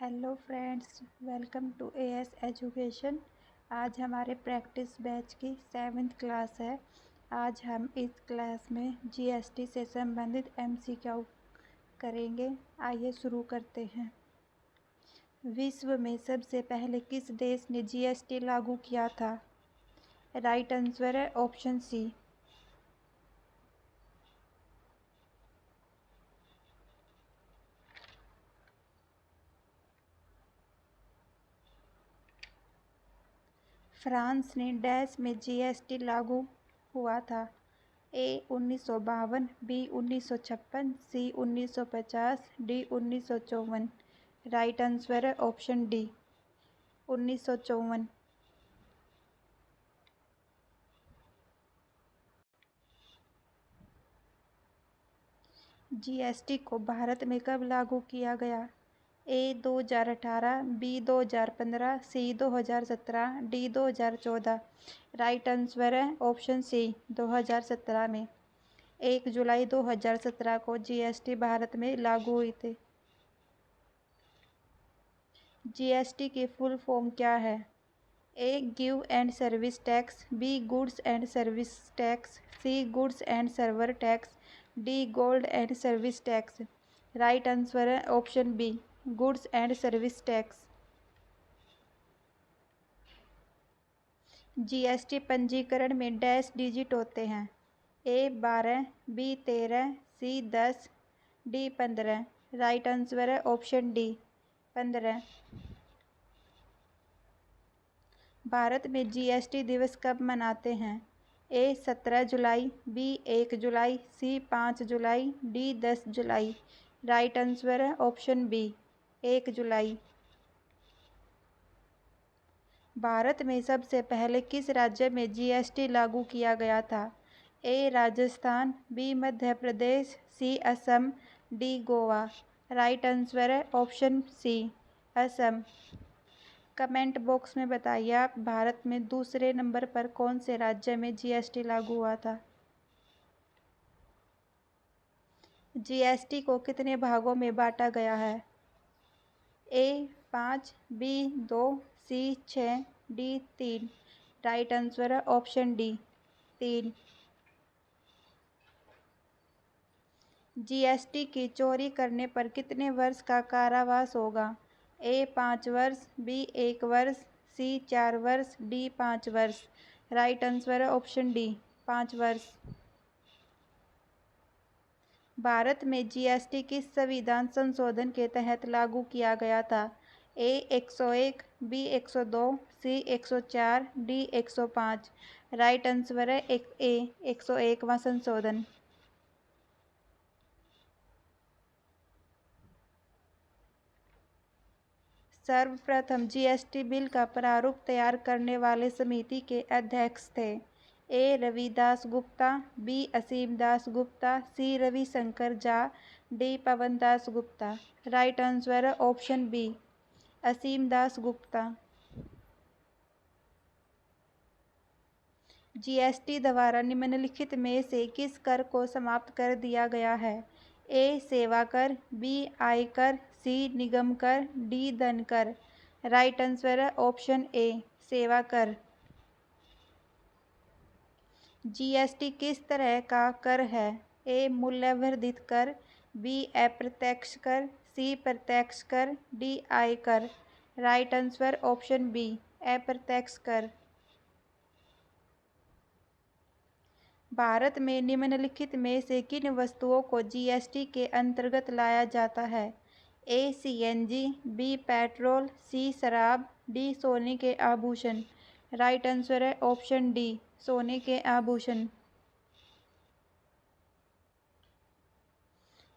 Hello friends, welcome to AS education. आज हमारे practice batch की 7th क्लास है। आज हम इस क्लास में जीएसटी से संबंधित एमसीक्यू करेंगे। आइए शुरू करते हैं। विश्व में सबसे पहले किस देश ने जीएसटी लागू किया था? राइट आंसर है ऑप्शन सी, फ्रांस ने डैश में जीएसटी लागू हुआ था? ए 1952, बी 1956, सी 1950, डी 1954। राइट आंसर है ऑप्शन डी, 1954। जीएसटी को भारत में कब लागू किया गया? ए 2018, बी 2015, सी 2017, डी 2014। राइट आंसर है ऑप्शन सी, 2017 में। 1 जुलाई 2017 को जीएसटी भारत में लागू हुई थी। जीएसटी की फुल फॉर्म क्या है? A give and service tax, B goods and service tax, C goods and server tax, D gold and service tax. Right answer है option B, goods and service tax. GST पंजीकरण में dash digit होते हैं? A 12, B 13, C 10, D 15। Right answer है option D, 15। भारत में GST दिवस कब मनाते हैं? ए 17 जुलाई, बी 1 जुलाई, सी 5 जुलाई, डी 10 जुलाई। राइट आंसर है ऑप्शन बी, 1 जुलाई। भारत में सबसे पहले किस राज्य में जीएसटी लागू किया गया था? A Rajasthan, B Madhya Pradesh, C Assam, D Goa. Right answer है option C, Assam. Comment box में बताइए आप, भारत में दूसरे नंबर पर कौन से राज्य में जीएसटी लागू हुआ था? जीएसटी को कितने भागों में बांटा गया है? ए 5, बी 2, सी 6, डी 3। राइट आंसर है ऑप्शन डी, 3। जीएसटी की चोरी करने पर कितने वर्ष का कारावास होगा? ए 5 वर्ष, बी 1 वर्ष, सी 4 वर्ष, डी 5 वर्ष। राइट आंसर है ऑप्शन डी, 5 वर्ष। भारत में जीएसटी किस संविधान संशोधन के तहत लागू किया गया था? ए 101, बी 102, सी 104, डी 105। राइट आंसर है ए 101वां संशोधन। सर्वप्रथम जीएसटी बिल का प्रारूप तैयार करने वाले समिति के अध्यक्ष थे? ए रविदास गुप्ता, बी असीम दास गुप्ता, सी रविशंकर झा, डी पवन दास गुप्ता। राइट आंसर है ऑप्शन बी, असीम दास गुप्ता। जीएसटी द्वारा निम्नलिखित में से किस कर को समाप्त कर दिया गया है? ए सेवा कर, बी आयकर, सी निगम कर, डी धन कर। राइट आंसर है ऑप्शन ए, सेवा कर। जीएसटी किस तरह का कर है? ए मूल्यवर्धित कर, बी अप्रत्यक्ष कर, सी प्रत्यक्ष कर, डी आयकर। राइट आंसर ऑप्शन बी, अप्रत्यक्ष कर। भारत में निम्नलिखित में से किन वस्तुओं को जीएसटी के अंतर्गत लाया जाता है? ए सीएनजी, बी पेट्रोल, सी शराब, डी सोने के आभूषण। राइट आंसर है ऑप्शन डी, सोने के आभूषण।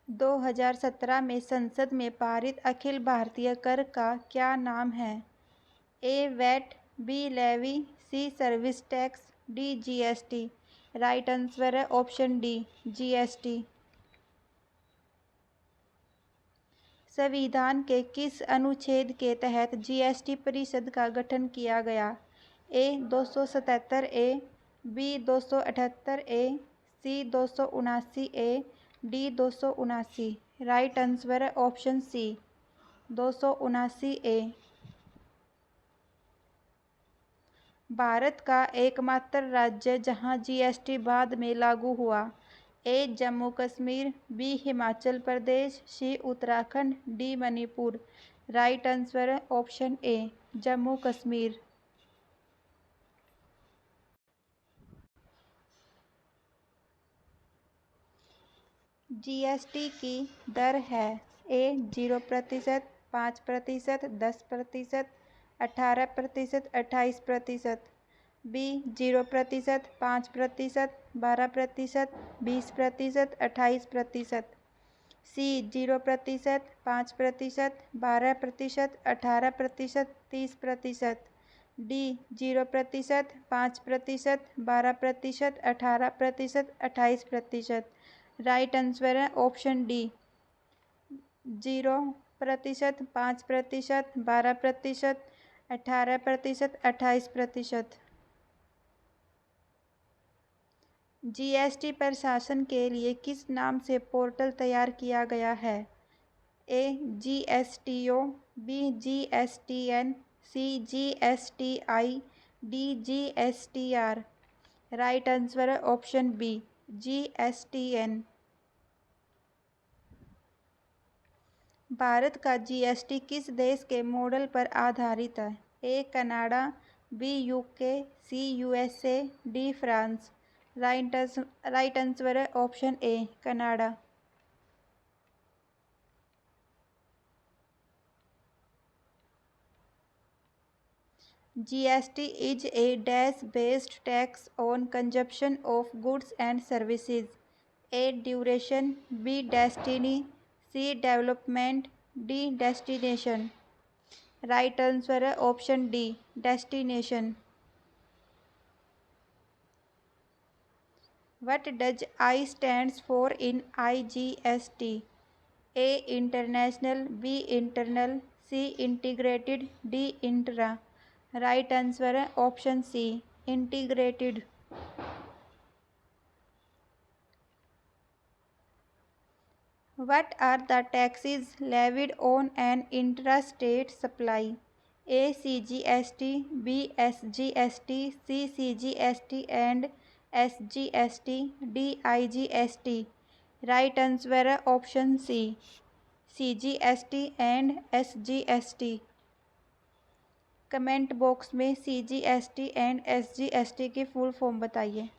2017 में संसद में पारित अखिल भारतीय कर का क्या नाम है? A VAT, B levy, C service tax, D GST. Right answer है ऑप्शन डी, जीएसटी। संविधान के किस अनुच्छेद के तहत जीएसटी परिषद का गठन किया गया? A 277 A, B 278 A, C 279 A, D 279। Right answer है ऑप्शन सी, 279A। भारत का एकमात्र राज्य जहां जीएसटी बाद में लागू हुआ। A Jammu Kashmir, B Himachal Pradesh, C Uttarakhand, D Manipur. Right answer है option A Jammu Kashmir. GST की दर है A 0%, 5%, 10%, 18%, 28%। B 0%, 5%, 12%, 20%, 28%। C 0%, 5%, 12%, 18%, 30%। D 0%, 5%, 12%, 18%, 28%। Right answer है ऑप्शन डी 0%, 5%, 12%, 18%, 28%। जीएसटी प्रशासन के लिए किस नाम से पोर्टल तैयार किया गया है? A GSTO, B GSTN, C GSTI, D GSTR. Right answer है ऑप्शन बी जीएसटीएन। भारत का जीएसटी किस देश के मॉडल पर आधारित है? A Canada, B UK, C USA, D France. Right answer है option A Canada. GST is a dash-based tax on consumption of goods and services. A duration, B destiny, C development, D destination. Right answer है option D destination. What does I stands for in IGST? A international, B internal, C integrated, D intra. Right answer है option C integrated. What are the taxes levied on an intrastate supply? A CGST, B SGST, C CGST and SGST, D IGST। Right answer है option C CGST and SGST। Comment box में CGST and SGST की full form बताइए।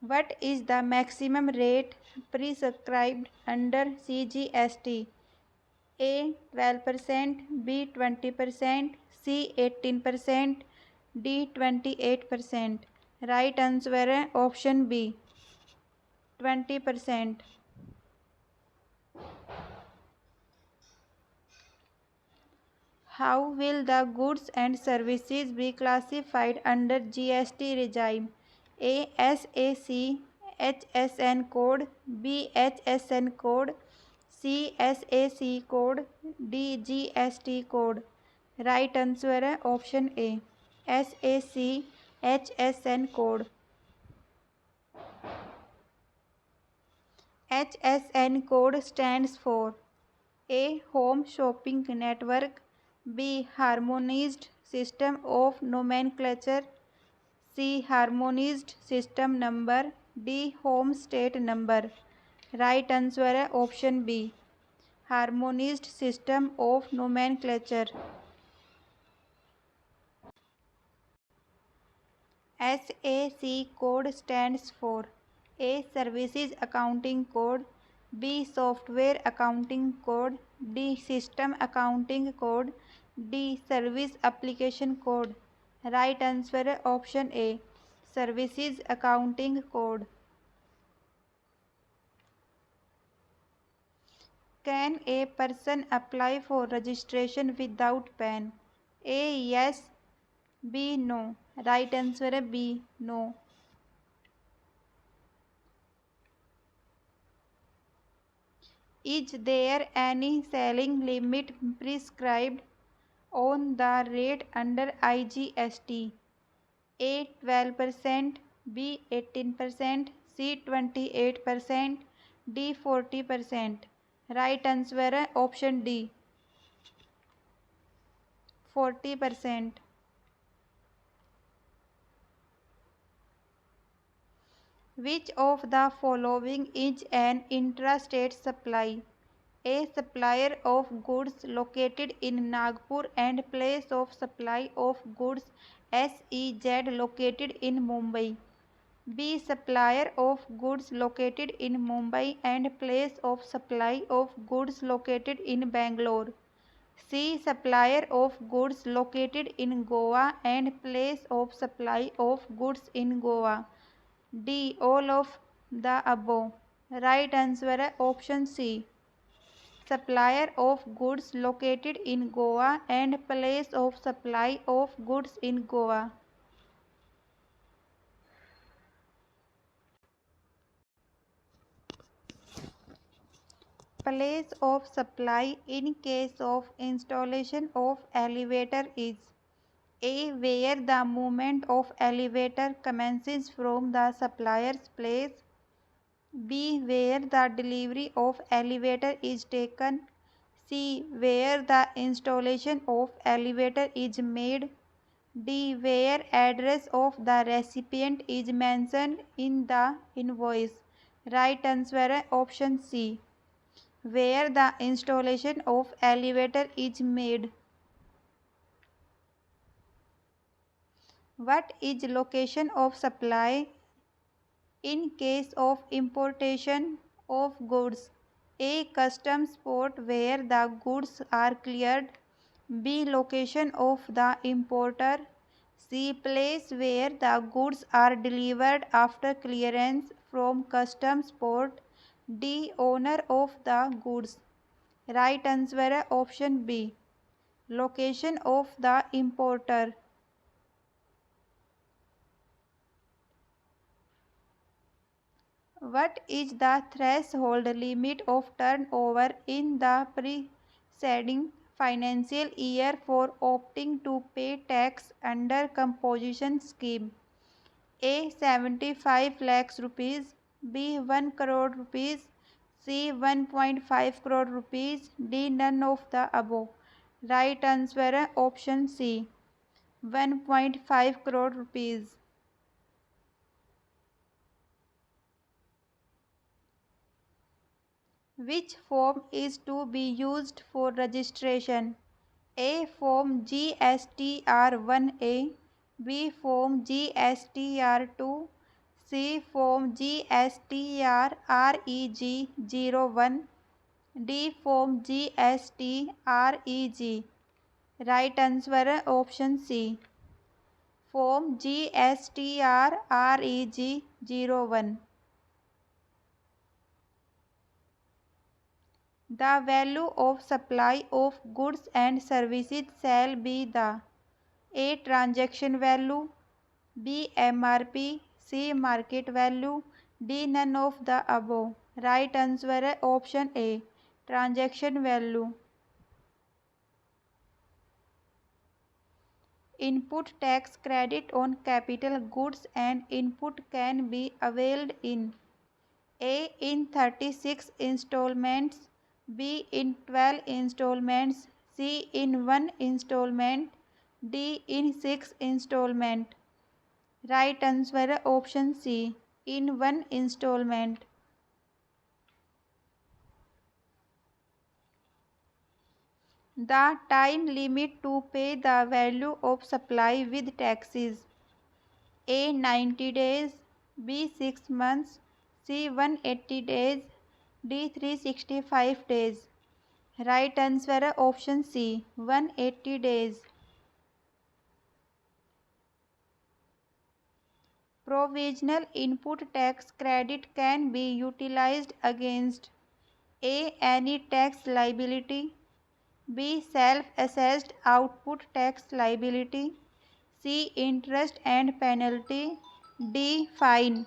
What is the maximum rate prescribed under CGST? A 12%, B 20%, C 18%, D 28%। Right answer है option B 20%। How will the goods and services be classified under GST regime? A SAC HSN code, B HSN code, C SAC code, D GST code। Right answer है option A SAC HSN code. HSN code stands for A home shopping network, B harmonized system of nomenclature, C harmonized system number, D home state number। Right answer है option B harmonized system of nomenclature। SAC code stands for A services accounting code, B software accounting code, D system accounting code, D service application code। Right answer है option A services accounting code. Can a person apply for registration without PAN? A yes, B no. Right answer है B no. Is there any selling limit prescribed on the rate under IGST? A 12%, B 18%, C 28%, D 40%. Right answer है option D 40%. Which of the following is an intrastate supply? A supplier of goods located in Nagpur and place of supply of goods SEZ located in Mumbai. B. Supplier of goods located in Mumbai and place of supply of goods located in Bangalore. C. Supplier of goods located in Goa and place of supply of goods in Goa. D. All of the above. Right answer है option C supplier of goods located in Goa and place of supply of goods in Goa. Place of supply in case of installation of elevator is A. Where the movement of elevator commences from the supplier's place. B. Where the delivery of elevator is taken. C. Where the installation of elevator is made. D. Where address of the recipient is mentioned in the invoice. Right answer है option C. Where the installation of elevator is made. What is location of supply in case of importation of goods? A. Customs port where the goods are cleared. B. Location of the importer. C. Place where the goods are delivered after clearance from customs port. D. Owner of the goods. Right answer है option B location of the importer. What is the threshold limit of turnover in the preceding financial year for opting to pay tax under composition scheme? A. 75 lakhs rupees. B. 1 crore rupees. C. 1.5 crore rupees. D. None of the above. Right answer है option C 1.5 crore rupees. Which form is to be used for registration? A. Form GSTR1A. B. Form GSTR2. C. Form GSTRREG01. D. Form GSTREG. Right answer है option C form GSTRREG01. The value of supply of goods and services shall be the A. Transaction value. B. MRP. C. Market value. D. None of the above. Right answer है option a transaction value. Input tax credit on capital goods and input can be availed in A. In 36 installments. B. In 12 installments. C. In 1 installment. D. In 6 installment. Right answer है option C in 1 installment. The time limit to pay the value of supply with taxes. A. 90 days. B. 6 months. C. 180 days. D. 365 days. Right answer है option C 180 days. Provisional input tax credit can be utilized against A. Any tax liability. B. Self-assessed output tax liability. C. Interest and penalty. D. Fine.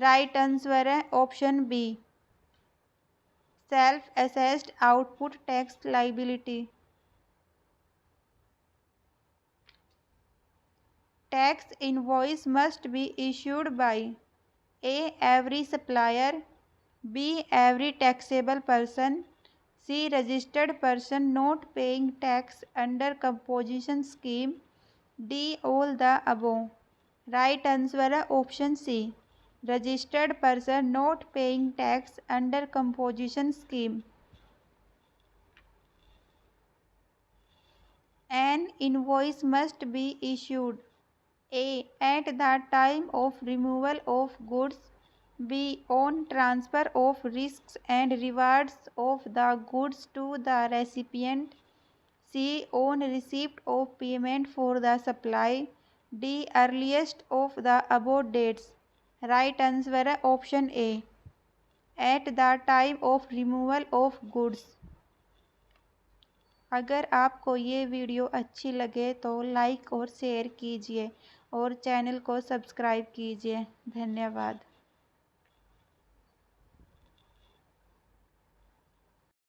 Right answer है option B self assessed output tax liability. Tax invoice must be issued by A. Every supplier. B. Every taxable person. C. Registered person not paying tax under composition scheme. D. All the above. Right answer है option C, registered person not paying tax under composition scheme. An invoice must be issued. A. At the time of removal of goods. B. On transfer of risks and rewards of the goods to the recipient. C. On receipt of payment for the supply. D. Earliest of the above dates. Right answer है option A, at the time of removal of goods. अगर आपको ये video अच्छी लगे तो like और share कीजिए और चैनल को सब्सक्राइब कीजिए. धन्यवाद.